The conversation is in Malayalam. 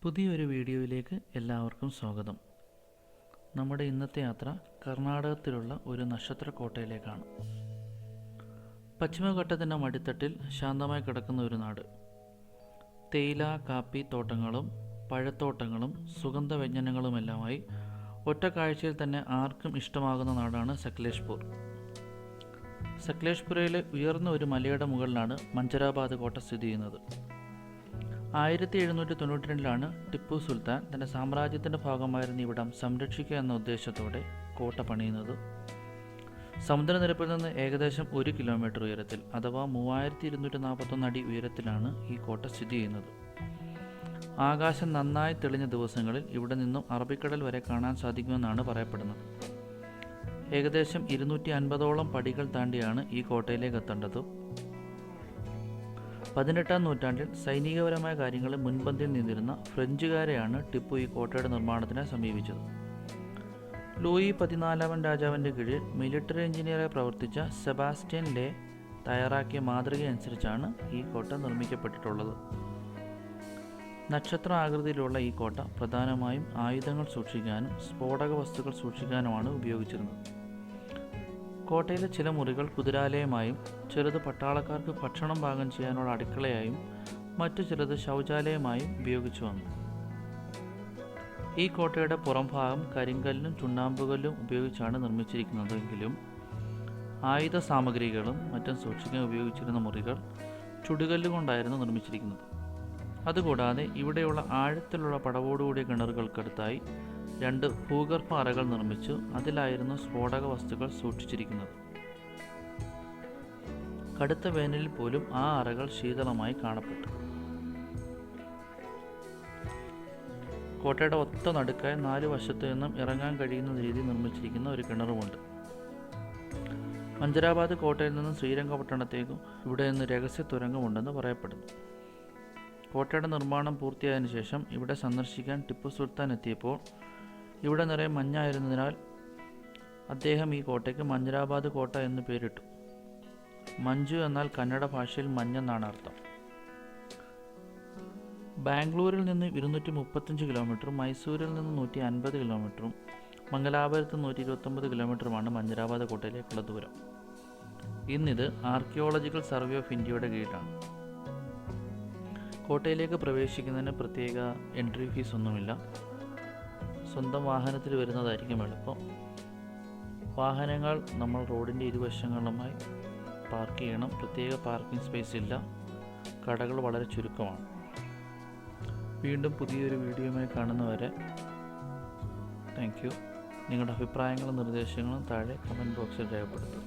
പുതിയൊരു വീഡിയോയിലേക്ക് എല്ലാവർക്കും സ്വാഗതം. നമ്മുടെ ഇന്നത്തെ യാത്ര കർണാടകത്തിലുള്ള ഒരു നക്ഷത്രക്കോട്ടയിലേക്കാണ്. പശ്ചിമഘട്ടത്തിൻ്റെ മടിത്തട്ടിൽ ശാന്തമായി കിടക്കുന്ന ഒരു നാട്. തേയില, കാപ്പി തോട്ടങ്ങളും പഴത്തോട്ടങ്ങളും സുഗന്ധവ്യഞ്ജനങ്ങളുമെല്ലാമായി ഒറ്റ കാഴ്ചയിൽ തന്നെ ആർക്കും ഇഷ്ടമാകുന്ന നാടാണ് സക്ലേഷ്പൂർ. സക്ലേഷ്പുരയിലെ ഉയർന്ന ഒരു മലയുടെ മുകളിലാണ് മഞ്ചരാബാദ് കോട്ട സ്ഥിതി ചെയ്യുന്നത്. 1792 ടിപ്പു സുൽത്താൻ തൻ്റെ സാമ്രാജ്യത്തിൻ്റെ ഭാഗമായിരുന്ന ഇവിടം സംരക്ഷിക്കുക എന്ന ഉദ്ദേശത്തോടെ കോട്ട പണിയുന്നത്. സമുദ്രനിരപ്പിൽ നിന്ന് ഏകദേശം 1 കിലോമീറ്റർ ഉയരത്തിൽ അഥവാ 3241 അടി ഉയരത്തിലാണ് ഈ കോട്ട സ്ഥിതി ചെയ്യുന്നത്. ആകാശം നന്നായി തെളിഞ്ഞ ദിവസങ്ങളിൽ ഇവിടെ നിന്നും അറബിക്കടൽ വരെ കാണാൻ സാധിക്കുമെന്നാണ് പറയപ്പെടുന്നത്. ഏകദേശം 250ഓളം പടികൾ താണ്ടിയാണ് ഈ കോട്ടയിലേക്ക് എത്തേണ്ടത്. 18-ാം നൂറ്റാണ്ടിൽ സൈനികപരമായ കാര്യങ്ങളിൽ മുൻപന്തിയിൽ നിന്നിരുന്ന ഫ്രഞ്ചുകാരെയാണ് ടിപ്പു ഈ കോട്ടയുടെ നിർമ്മാണത്തിനായി സമീപിച്ചത്. ലൂയി 14 രാജാവിൻ്റെ കീഴിൽ മിലിറ്ററി എഞ്ചിനീയറായി പ്രവർത്തിച്ച സെബാസ്റ്റ്യൻ ലേ തയ്യാറാക്കിയ മാതൃകയനുസരിച്ചാണ് ഈ കോട്ട നിർമ്മിക്കപ്പെട്ടിട്ടുള്ളത്. നക്ഷത്ര ആകൃതിയിലുള്ള ഈ കോട്ട പ്രധാനമായും ആയുധങ്ങൾ സൂക്ഷിക്കാനും സ്ഫോടക വസ്തുക്കൾ സൂക്ഷിക്കാനുമാണ് ഉപയോഗിച്ചിരുന്നത്. കോട്ടയിലെ ചില മുറികൾ കുതിരാലയമായും ചിലത് പട്ടാളക്കാർക്ക് ഭക്ഷണം പാകം ചെയ്യാനുള്ള അടുക്കളയായും മറ്റു ചിലത് ശൗചാലയമായും ഉപയോഗിച്ചു വന്നു. ഈ കോട്ടയുടെ പുറംഭാഗം കരിങ്കല്ലും ചുണ്ണാമ്പുകല്ലും ഉപയോഗിച്ചാണ് നിർമ്മിച്ചിരിക്കുന്നതെങ്കിലും ആയുധ സാമഗ്രികളും മറ്റും സൂക്ഷിക്കാൻ ഉപയോഗിച്ചിരുന്ന മുറികൾ ചുടുകല്ലുകൊണ്ടായിരുന്നു നിർമ്മിച്ചിരിക്കുന്നത്. അതുകൂടാതെ ഇവിടെയുള്ള ആഴത്തിലുള്ള പടവോടുകൂടിയ കിണറുകൾക്കടുത്തായി 2 ഭൂഗർഭ അറകൾ നിർമ്മിച്ചു അതിലായിരുന്നു സ്ഫോടക വസ്തുക്കൾ സൂക്ഷിച്ചിരിക്കുന്നത്. കടുത്ത വേനലിൽ പോലും ആ അറകൾ ശീതളമായി കാണപ്പെട്ടു. കോട്ടയുടെ ഒത്ത നടുക്കായി 4 വശത്തു നിന്നും ഇറങ്ങാൻ കഴിയുന്ന രീതിയിൽ നിർമ്മിച്ചിരിക്കുന്ന ഒരു കിണറുമുണ്ട്. മഞ്ചരാബാദ് കോട്ടയിൽ നിന്നും ശ്രീരംഗപട്ടണത്തേക്കും ഇവിടെ നിന്ന് രഹസ്യ തുരങ്കമുണ്ടെന്ന് പറയപ്പെടുന്നു. കോട്ടയുടെ നിർമ്മാണം പൂർത്തിയായതിനു ശേഷം ഇവിടെ സന്ദർശിക്കാൻ ടിപ്പു സുൽത്താൻ എത്തിയപ്പോൾ ഇവിടെ നിറയെ മഞ്ഞായിരുന്നതിനാൽ അദ്ദേഹം ഈ കോട്ടയ്ക്ക് മഞ്ചരാബാദ് കോട്ട എന്ന് പേരിട്ടു. മഞ്ജു എന്നാൽ കന്നഡ ഭാഷയിൽ മഞ്ഞെന്നാണ് അർത്ഥം. ബാംഗ്ലൂരിൽ നിന്ന് 235 കിലോമീറ്ററും മൈസൂരിൽ നിന്ന് 150 കിലോമീറ്ററും മംഗലാപുരത്ത് 129 കിലോമീറ്ററുമാണ് മഞ്ചരാബാദ് കോട്ടയിലേക്കുള്ള ദൂരം. ഇന്നിത് ആർക്കിയോളജിക്കൽ സർവേ ഓഫ് ഇന്ത്യയുടെ കീഴിലാണ്. കോട്ടയിലേക്ക് പ്രവേശിക്കുന്നതിന് പ്രത്യേക എൻട്രി ഫീസ് ഒന്നുമില്ല. സ്വന്തം വാഹനത്തിൽ വരുന്നതായിരിക്കും എളുപ്പം. വാഹനങ്ങൾ നമ്മൾ റോഡിൻ്റെ ഇരുവശങ്ങളുമായി പാർക്ക് ചെയ്യണം. പ്രത്യേക പാർക്കിംഗ് സ്പേസ് ഇല്ല. കടകൾ വളരെ ചുരുക്കമാണ്. വീണ്ടും പുതിയൊരു വീഡിയോയുമായി കാണുന്നവരെ താങ്ക് യു. നിങ്ങളുടെ അഭിപ്രായങ്ങളും നിർദ്ദേശങ്ങളും താഴെ കമൻറ്റ് ബോക്സിൽ രേഖപ്പെടുത്തുക.